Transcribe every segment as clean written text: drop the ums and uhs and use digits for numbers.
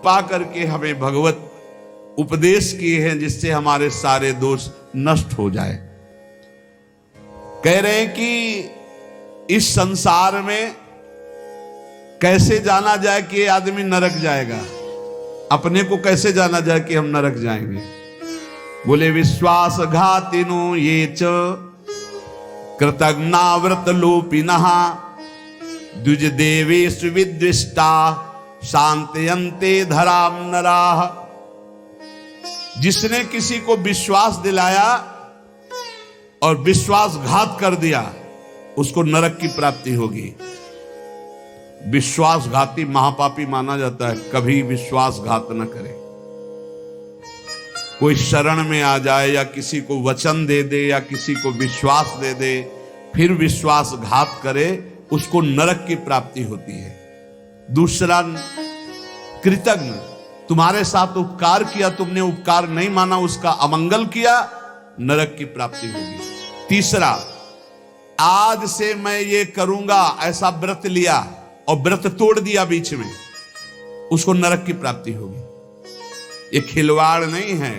पा करके हमें भगवत उपदेश किए हैं, जिससे हमारे सारे दोष नष्ट हो जाए। कह रहे हैं कि इस संसार में कैसे जाना जाए कि ये आदमी नरक जाएगा, अपने को कैसे जाना जाए कि हम नरक जाएंगे। बोले विश्वासघातिनो ये च कृतज्ञाव्रत लोपिनः द्विज देवेषु विद्विष्टा शांतयन्ते धराम नराः। जिसने किसी को विश्वास दिलाया और विश्वासघात कर दिया, उसको नरक की प्राप्ति होगी। विश्वासघाती महापापी माना जाता है, कभी विश्वासघात न करे। कोई शरण में आ जाए या किसी को वचन दे दे या किसी को विश्वास दे दे, फिर विश्वासघात करे, उसको नरक की प्राप्ति होती है। दूसरा, कृतज्ञ, तुम्हारे साथ उपकार किया, तुमने उपकार नहीं माना, उसका अमंगल किया, नरक की प्राप्ति होगी। तीसरा, आज से मैं ये करूंगा ऐसा व्रत लिया और व्रत तोड़ दिया बीच में, उसको नरक की प्राप्ति होगी। ये खिलवाड़ नहीं है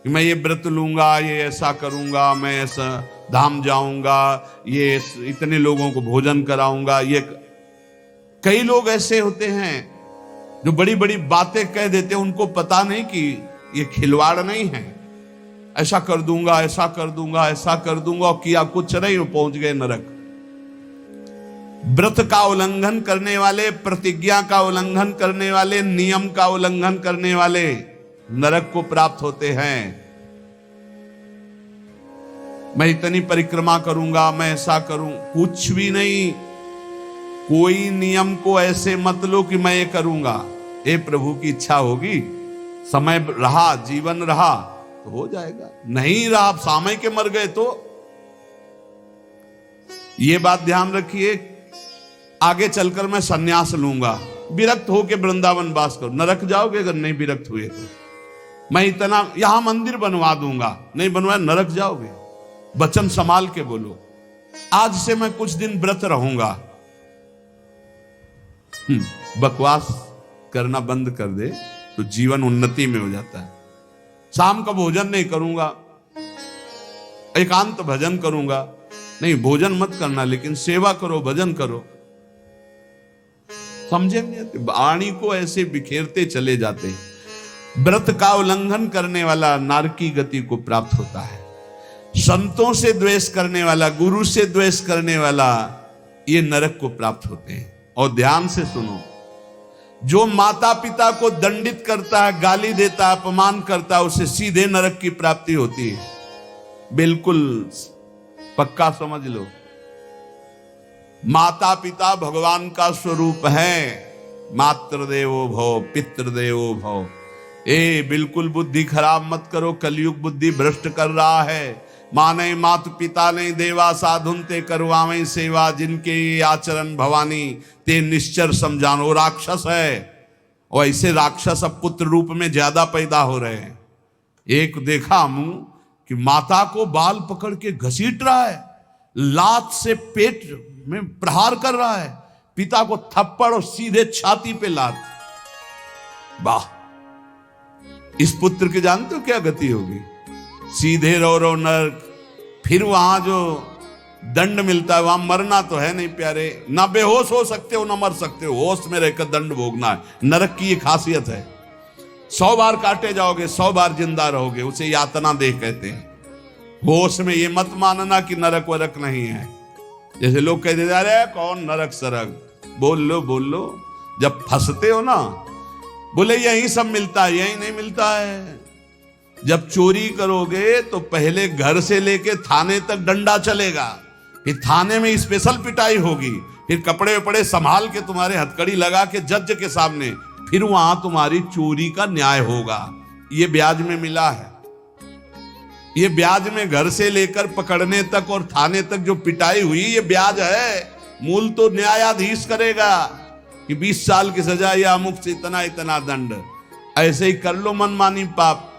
कि मैं ये व्रत लूंगा, ये ऐसा करूंगा, मैं ऐसा धाम जाऊंगा, ये इतने लोगों को भोजन कराऊंगा। ये कई लोग ऐसे होते हैं जो बड़ी बड़ी बातें कह देते हैं, उनको पता नहीं कि ये खिलवाड़ नहीं है। ऐसा कर दूंगा, ऐसा कर दूंगा, ऐसा कर दूंगा, और किया कुछ नहीं, वो पहुंच गए नरक। व्रत का उल्लंघन करने वाले, प्रतिज्ञा का उल्लंघन करने वाले, नियम का उल्लंघन करने वाले नरक को प्राप्त होते हैं। मैं इतनी परिक्रमा करूंगा, मैं ऐसा करूं, कुछ भी नहीं। कोई नियम को ऐसे मत लो कि मैं ये करूंगा। ए प्रभु की इच्छा होगी, समय रहा, जीवन रहा तो हो जाएगा, नहीं रहा, सामय के मर गए तो। ये बात ध्यान रखिए। आगे चलकर मैं सन्यास लूंगा, विरक्त होके वृंदावन वास करो, नरक जाओगे अगर नहीं विरक्त हुए तो। मैं इतना यहां मंदिर बनवा दूंगा, नहीं बनवाया नरक जाओगे। वचन संभाल के बोलो, आज से मैं कुछ दिन व्रत रहूंगा। बकवास करना बंद कर दे तो जीवन उन्नति में हो जाता है। शाम का भोजन नहीं करूंगा, एकांत भजन करूंगा, नहीं भोजन मत करना, लेकिन सेवा करो, भजन करो। समझेंगे, वाणी को ऐसे बिखेरते चले जाते हैं। व्रत का उल्लंघन करने वाला नारकी गति को प्राप्त होता है। संतों से द्वेष करने वाला, गुरु से द्वेष करने वाला, ये नरक को प्राप्त होते हैं। और ध्यान से सुनो, जो माता पिता को दंडित करता है, गाली देता है, अपमान करता है, उसे सीधे नरक की प्राप्ति होती है। बिल्कुल पक्का समझ लो। माता पिता भगवान का स्वरूप है। मातृदेवो भव, पितृदेवो भव। बिल्कुल बुद्धि खराब मत करो, कलयुग बुद्धि भ्रष्ट कर रहा है। माने मात पिता ने देवा साधुन ते करवावे सेवा, जिनके ये आचरण भवानी ते निश्चर समझानो। राक्षस है, और ऐसे राक्षस अब पुत्र रूप में ज्यादा पैदा हो रहे हैं। एक देखा मुंह कि माता को बाल पकड़ के घसीट रहा है, लात से पेट में प्रहार कर रहा है, पिता को थप्पड़ और सीधे छाती पे लात। वाह, इस पुत्र के जानते हो क्या गति होगी? सीधे रो नरक। फिर वहां जो दंड मिलता है, वहां मरना तो है नहीं प्यारे, ना बेहोश हो सकते हो ना मर सकते हो, होश में रहकर दंड भोगना है। नरक की ये खासियत है। 100 बार काटे जाओगे, 100 बार जिंदा रहोगे, उसे यातना देह कहते हैं। होश में ये मत मानना कि नरक वरक नहीं है। जैसे लोग कहते जा रहे कौन नरक सरक, बोल लो। जब फंसते हो ना, बोले यही सब मिलता है, यही नहीं मिलता है। जब चोरी करोगे तो पहले घर से लेके थाने तक डंडा चलेगा, फिर थाने में स्पेशल पिटाई होगी, फिर कपड़े वपड़े संभाल के तुम्हारे हथकड़ी लगा के जज के सामने, फिर वहां तुम्हारी चोरी का न्याय होगा। ये ब्याज में मिला है। ये ब्याज में घर से लेकर पकड़ने तक और थाने तक जो पिटाई हुई, ये ब्याज है। मूल तो न्यायाधीश करेगा कि 20 साल की सजा या अमुक से इतना इतना दंड। ऐसे ही कर लो मनमानी पाप,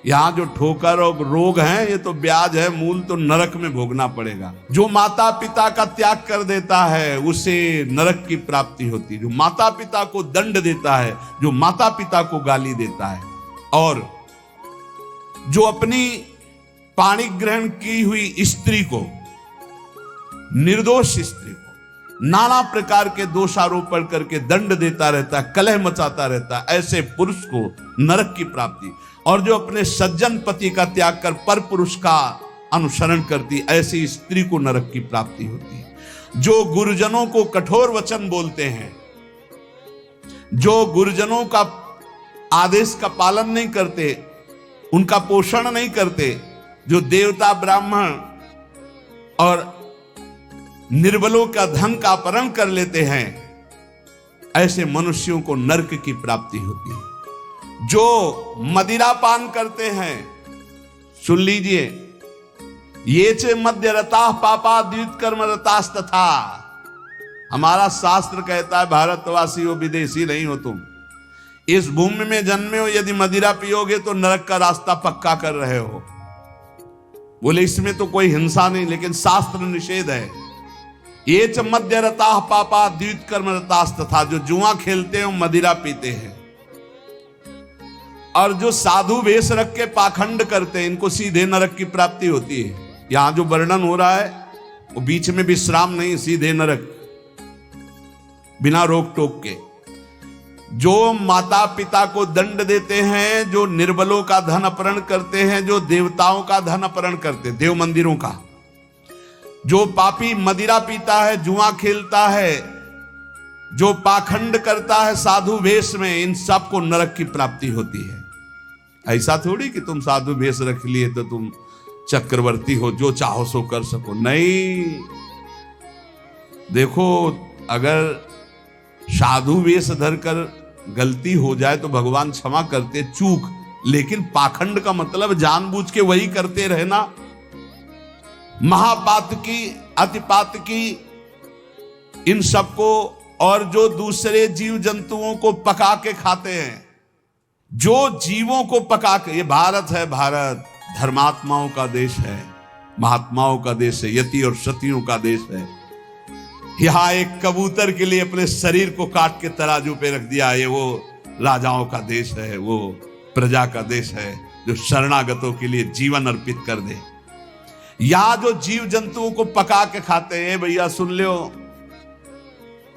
यहां जो ठोकर और रोग हैं ये तो ब्याज है, मूल तो नरक में भोगना पड़ेगा। जो माता पिता का त्याग कर देता है उसे नरक की प्राप्ति होती है। जो माता पिता को दंड देता है, जो माता पिता को गाली देता है, और जो अपनी पाणी ग्रहण की हुई स्त्री को, निर्दोष स्त्री को नाना प्रकार के दोषारोपण करके दंड देता रहता है, कलह मचाता रहता है, ऐसे पुरुष को नरक की प्राप्ति। और जो अपने सज्जन पति का त्याग कर पर पुरुष का अनुसरण करती, ऐसी स्त्री को नरक की प्राप्ति होती है। जो गुरुजनों को कठोर वचन बोलते हैं, जो गुरुजनों का आदेश का पालन नहीं करते, उनका पोषण नहीं करते, जो देवता ब्राह्मण और निर्बलों का धन का अपहरण कर लेते हैं, ऐसे मनुष्यों को नरक की प्राप्ति होती है। जो मदिरा पान करते हैं, सुन लीजिए, ये चे मध्य रता पापा द्वित कर्म रतास तथा। हमारा शास्त्र कहता है भारतवासी हो, विदेशी नहीं हो तुम, इस भूमि में जन्मे हो, यदि मदिरा पियोगे तो नरक का रास्ता पक्का कर रहे हो। बोले इसमें तो कोई हिंसा नहीं, लेकिन शास्त्र निषेध है। ये च मध्य रता पापा द्वित कर्म रतास तथा। जो जुआ खेलते हैं मदिरा पीते हैं, और जो साधु वेश रख के पाखंड करते हैं, इनको सीधे नरक की प्राप्ति होती है। यहां जो वर्णन हो रहा है वो बीच में विश्राम नहीं, सीधे नरक, बिना रोक टोक के। जो माता पिता को दंड देते हैं, जो निर्बलों का धन अपहरण करते हैं, जो देवताओं का धन अपहरण करते, देव मंदिरों का, जो पापी मदिरा पीता है, जुआ खेलता है, जो पाखंड करता है साधु वेश में, इन सब को नरक की प्राप्ति होती है। ऐसा थोड़ी कि तुम साधु वेश रख लिए तो तुम चक्रवर्ती हो, जो चाहो सो कर सको, नहीं। देखो, अगर साधु वेश धरकर गलती हो जाए तो भगवान क्षमा करते, चूक, लेकिन पाखंड का मतलब जानबूझ के वही करते रहना, महापात की, अतिपात की, इन सबको। और जो दूसरे जीव जंतुओं को पका के खाते हैं, जो जीवों को पका के, ये भारत है, भारत धर्मात्माओं का देश है, महात्माओं का देश है, यति और सतियों का देश है। यहां एक कबूतर के लिए अपने शरीर को काट के तराजू पे रख दिया, ये वो राजाओं का देश है, वो प्रजा का देश है जो शरणागतों के लिए जीवन अर्पित कर दे। यहां जो जीव जंतुओं को पका के खाते हैं, भैया सुन लो,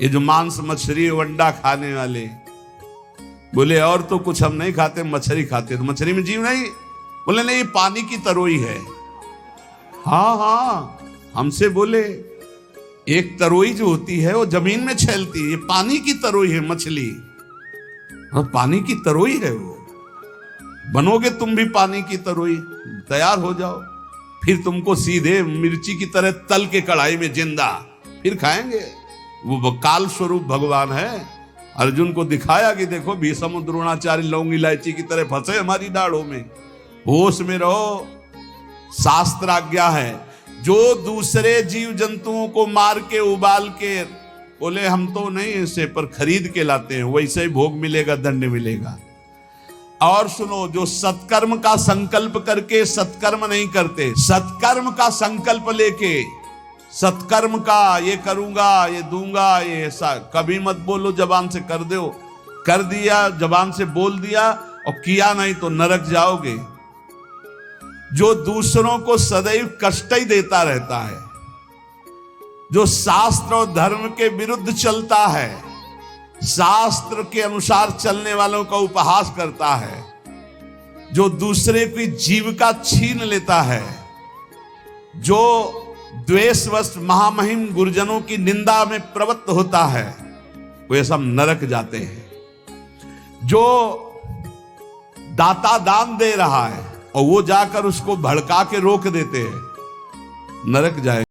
ये जो मांस मछली अंडा खाने वाले, बोले और तो कुछ हम नहीं खाते, मछली खाते। तो मछली में जीव नहीं? बोले नहीं, पानी की तरोई है। हाँ हाँ, हमसे बोले एक तरोई जो होती है वो जमीन में छेलती है, ये पानी की तरोई है मछली। हाँ, पानी की तरोई है वो। बनोगे तुम भी पानी की तरोई, तैयार हो जाओ, फिर तुमको सीधे मिर्ची की तरह तल के कढ़ाई में जिंदा फिर खाएंगे। वो काल स्वरूप भगवान है। अर्जुन को दिखाया कि देखो भीष्म द्रोणाचार्य लौंग इलायची की तरह फंसे हमारी दाढ़ों में, होश में रहो। शास्त्र आज्ञा है, जो दूसरे जीव जंतुओं को मार के उबाल के, बोले हम तो नहीं इसे पर खरीद के लाते हैं, वैसे ही भोग मिलेगा, दंड मिलेगा। और सुनो, जो सत्कर्म का संकल्प करके सत्कर्म नहीं करते, सत्कर्म का संकल्प लेके, सत्कर्म का ये करूंगा, ये दूंगा, ये ऐसा कभी मत बोलो, जबान से कर दो, कर दिया, जबान से बोल दिया और किया नहीं तो नरक जाओगे। जो दूसरों को सदैव कष्ट ही देता रहता है, जो शास्त्र और धर्म के विरुद्ध चलता है, शास्त्र के अनुसार चलने वालों का उपहास करता है, जो दूसरे की जीविका छीन लेता है, जो द्वेषवश महामहिम गुरुजनों की निंदा में प्रवृत्त होता है, वे सब नरक जाते हैं। जो दाता दान दे रहा है और वो जाकर उसको भड़का के रोक देते हैं, नरक जाए।